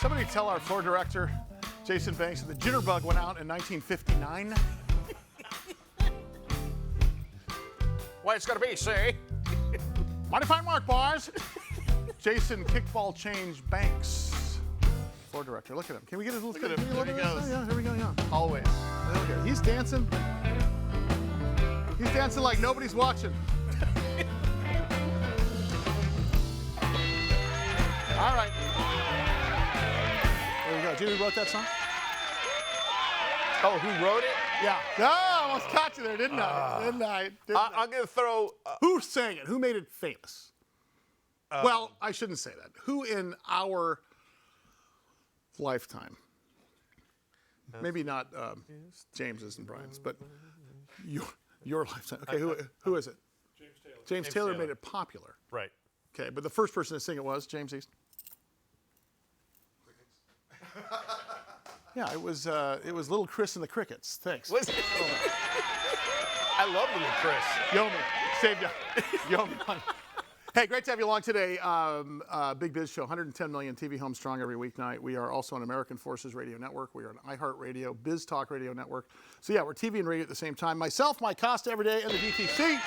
Somebody tell our floor director, Jason Banks, that the jitterbug went out in 1959. Why it's gonna be, see? Mighty fine work, boys. Jason Kickball Change Banks, floor director. Look at him. Can we get a little? Look at him. There he goes. Yeah, here we go. Yeah. Always. Look at him. He's dancing. He's dancing like nobody's watching. All right. There you go. Do you know who wrote that song? Oh, who wrote it? Yeah. Oh, I almost caught you there, didn't I? Didn't I? I'm gonna throw. Who sang it? Who made it famous? Well, I shouldn't say that. Who in our lifetime? Maybe not James's and Brian's, but your lifetime. Okay, who is it? James Taylor. James Taylor made it popular. Right. Okay, but the first person to sing it was James East. Yeah, it was Little Chris and the Crickets. Thanks. Was it? I love Little Chris. Yomi, saved you. Yomi. Hey, great to have you along today. Big Biz Show, 110 million TV homes strong every weeknight. We are also on American Forces Radio Network. We are on iHeartRadio, Biz Talk Radio Network. So yeah, we're TV and radio at the same time. Myself, Mike Costa, every day, and the DTC.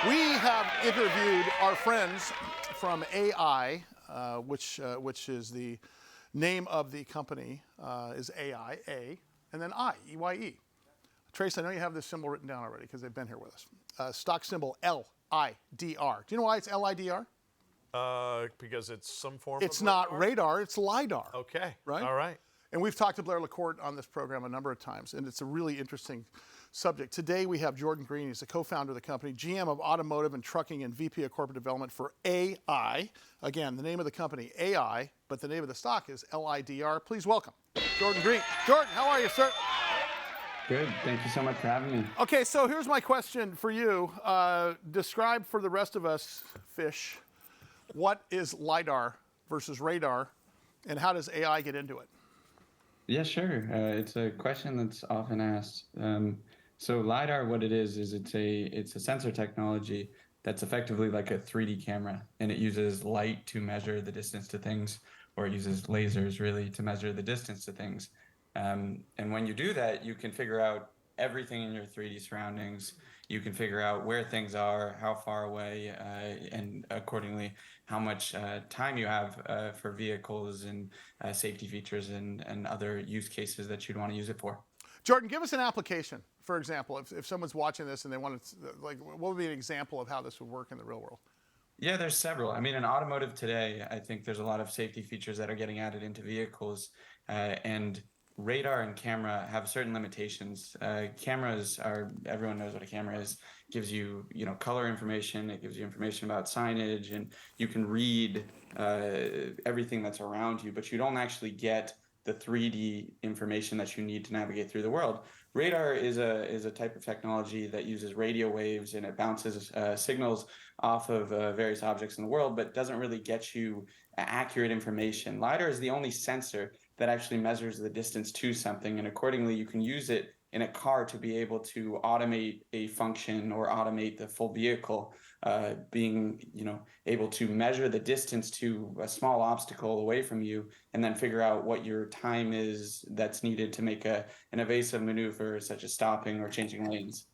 We have interviewed our friends from AEye, which is the name of the company, is AEye, A, and then I, EYE. Trace, I know you have this symbol written down already because they've been here with us. Stock symbol LIDR. Do you know why it's LIDR? Because it's some form It's of not radar? radar, it's LIDAR. Okay. Right? All right. And we've talked to Blair LaCourte on this program a number of times, and it's a really interesting subject. Today we have Jordan Greene. He's the co-founder of the company, GM of Automotive and Trucking and VP of Corporate Development for AEye. Again, the name of the company, AEye, but the name of the stock is LIDR. Please welcome Jordan Greene. Jordan, how are you, sir? Good. Thank you so much for having me. Okay, so here's my question for you. Describe for the rest of us, fish, what is LIDAR versus radar, and how does AEye get into it? Yeah, sure. It's a question that's often asked. So LiDAR, what it is it's a sensor technology that's effectively like a 3D camera, and it uses light to measure the distance to things, or it uses lasers really to measure the distance to things. And when you do that, you can figure out everything in your 3D surroundings. You can figure out where things are, how far away, and accordingly, how much time you have for vehicles and safety features and other use cases that you'd want to use it for. Jordan, give us an application. For example, if someone's watching this and they want to, like, what would be an example of how this would work in the real world? Yeah, there's several. I mean, in automotive today, I think there's a lot of safety features that are getting added into vehicles, and radar and camera have certain limitations. Cameras are, everyone knows what a camera is. It gives you, color information. It gives you information about signage, and you can read everything that's around you, but you don't actually get the 3D information that you need to navigate through the world. Radar is a type of technology that uses radio waves, and it bounces signals off of various objects in the world, but doesn't really get you accurate information. LiDAR is the only sensor that actually measures the distance to something, and accordingly you can use it in a car to be able to automate a function or automate the full vehicle, being able to measure the distance to a small obstacle away from you, and then figure out what your time is that's needed to make an evasive maneuver, such as stopping or changing lanes.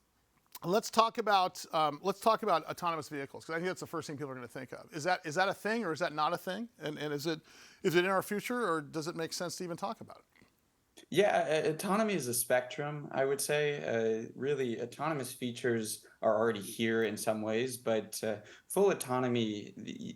Let's talk about autonomous vehicles, because I think that's the first thing people are going to think of. Is that a thing, or is that not a thing? And is it in our future, or does it make sense to even talk about it? Yeah, autonomy is a spectrum, I would say. Really, autonomous features are already here in some ways, but full autonomy,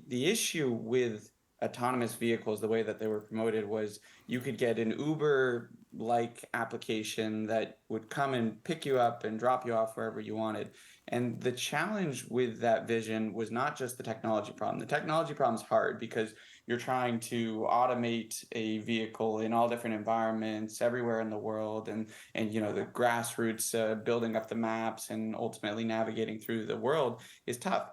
the issue with autonomous vehicles, the way that they were promoted, was you could get an Uber-like application that would come and pick you up and drop you off wherever you wanted. And the challenge with that vision was not just the technology problem. The technology problem is hard because you're trying to automate a vehicle in all different environments everywhere in the world, and the grassroots building up the maps and ultimately navigating through the world is tough.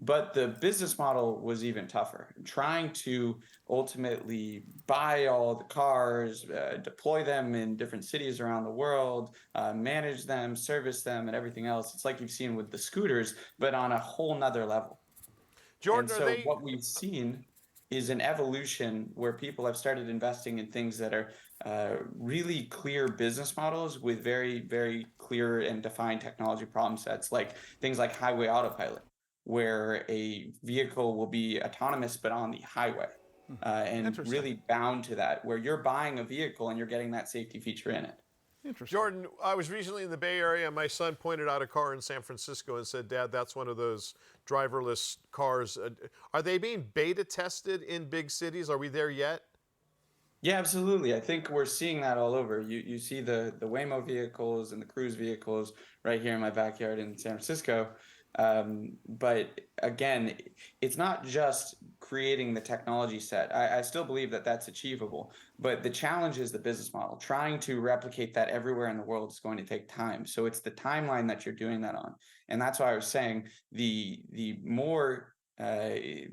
But the business model was even tougher. Trying to ultimately buy all the cars, deploy them in different cities around the world, manage them, service them, and everything else. It's like you've seen with the scooters, but on a whole nother level. Jordan, and so what we've seen is an evolution where people have started investing in things that are really clear business models with very, very clear and defined technology problem sets, like things like highway autopilot, where a vehicle will be autonomous but on the highway. And really bound to that, where you're buying a vehicle and you're getting that safety feature in it. Interesting. Jordan, I was recently in the Bay Area. My son pointed out a car in San Francisco and said, Dad, that's one of those driverless cars. Are they being beta tested in big cities? Are we there yet? Yeah, absolutely. I think we're seeing that all over. You see the Waymo vehicles and the Cruise vehicles right here in my backyard in San Francisco. But again, it's not just creating the technology set. I still believe that that's achievable, but the challenge is the business model. Trying to replicate that everywhere in the world is going to take time. So it's the timeline that you're doing that on. And that's why I was saying the more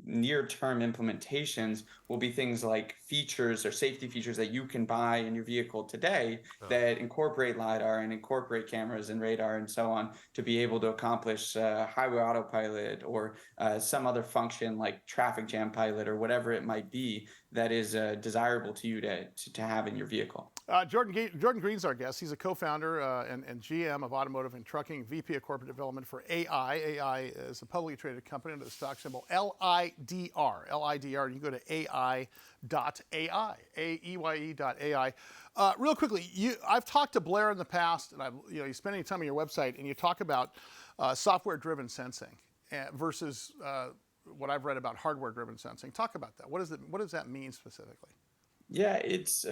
near-term implementations will be things like features or safety features that you can buy in your vehicle today that incorporate Lidar and incorporate cameras and radar and so on to be able to accomplish highway autopilot or some other function like traffic jam pilot or whatever it might be that is desirable to you to have in your vehicle. Jordan Greene's our guest. He's a co-founder and GM of Automotive and Trucking, VP of Corporate Development for AEye. AEye is a publicly traded company under the stock symbol LIDR. LIDR. You can go to AEye.ai, AEye.ai. Real quickly, I've talked to Blair in the past, and you spend any time on your website, and you talk about software-driven sensing versus what I've read about hardware-driven sensing. Talk about that. What does that mean specifically? Yeah, it's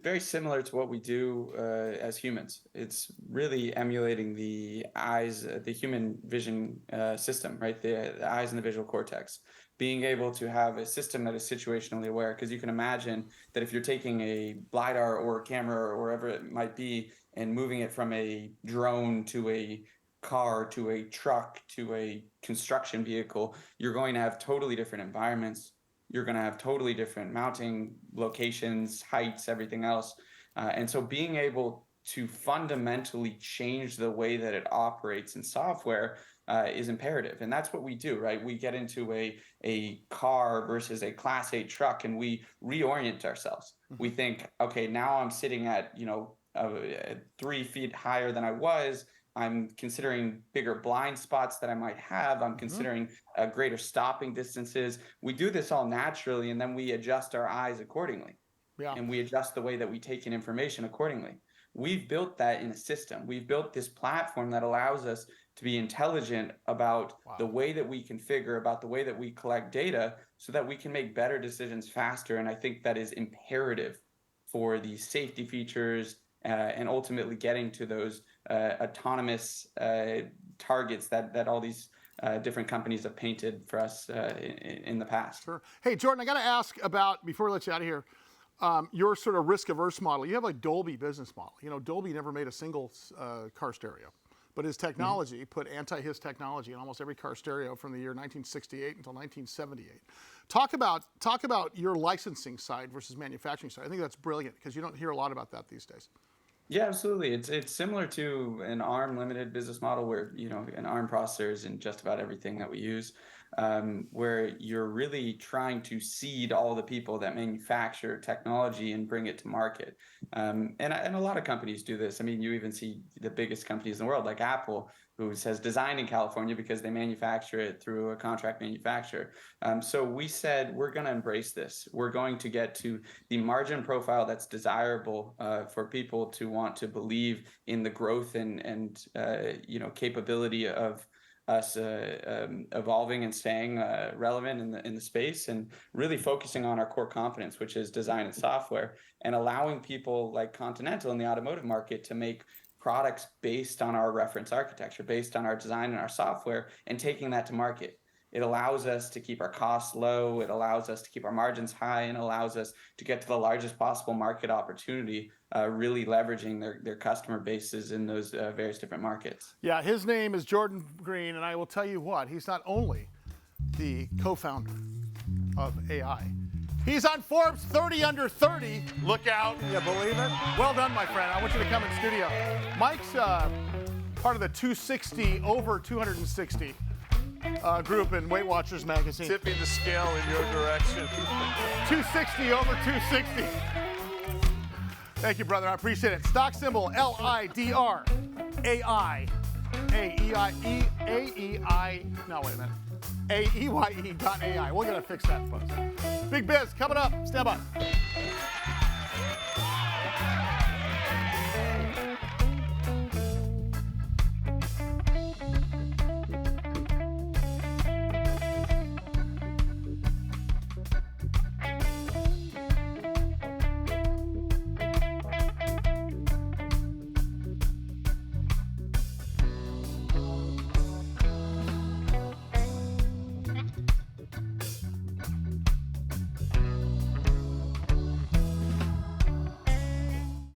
very similar to what we do as humans. It's really emulating the eyes, the human vision system, right? The eyes and the visual cortex. Being able to have a system that is situationally aware, because you can imagine that if you're taking a LiDAR or a camera or wherever it might be and moving it from a drone to a car to a truck to a construction vehicle, you're going to have totally different environments. You're going to have totally different mounting locations, heights, everything else. And so being able to fundamentally change the way that it operates in software is imperative. And that's what we do, right? We get into a car versus a Class 8 truck and we reorient ourselves. We think, okay, now I'm sitting at, 3 feet higher than I was. I'm considering bigger blind spots that I might have. I'm considering greater stopping distances. We do this all naturally, and then we adjust our eyes accordingly. Yeah. And we adjust the way that we take in information accordingly. We've built that in a system. We've built this platform that allows us to be intelligent about the way that we configure, about the way that we collect data, so that we can make better decisions faster. And I think that is imperative for the safety features and ultimately getting to those autonomous targets that all these different companies have painted for us in the past. Sure. Hey, Jordan, I got to ask about, before we let you out of here, your sort of risk-averse model. You have a Dolby business model. Dolby never made a single car stereo, but his technology put his technology in almost every car stereo from the year 1968 until 1978. Talk about your licensing side versus manufacturing side. I think that's brilliant because you don't hear a lot about that these days. Yeah, absolutely. It's similar to an ARM limited business model where, an ARM processor is in just about everything that we use, where you're really trying to seed all the people that manufacture technology and bring it to market. And a lot of companies do this. I mean, you even see the biggest companies in the world, like Apple, who says designed in California because they manufacture it through a contract manufacturer. So we said, we're going to embrace this. We're going to get to the margin profile that's desirable for people to want to believe in the growth and capability of us evolving and staying relevant in the space, and really focusing on our core competence, which is design and software, and allowing people like Continental in the automotive market to make products based on our reference architecture, based on our design and our software, and taking that to market. It allows us to keep our costs low, it allows us to keep our margins high, and allows us to get to the largest possible market opportunity, really leveraging their customer bases in those various different markets. Yeah, his name is Jordan Greene, and I will tell you what, he's not only the co-founder of AEye, he's on Forbes 30 under 30. Look out. Can you believe it? Well done, my friend. I want you to come in studio. Mike's part of the 260 over 260 group in Weight Watchers magazine. Tipping the scale in your direction. 260 over 260. Thank you, brother. I appreciate it. Stock symbol LIDR. AEye. AEye. No, wait a minute. AEye.ai. We're going to fix that, folks. Big Biz coming up. Stand by.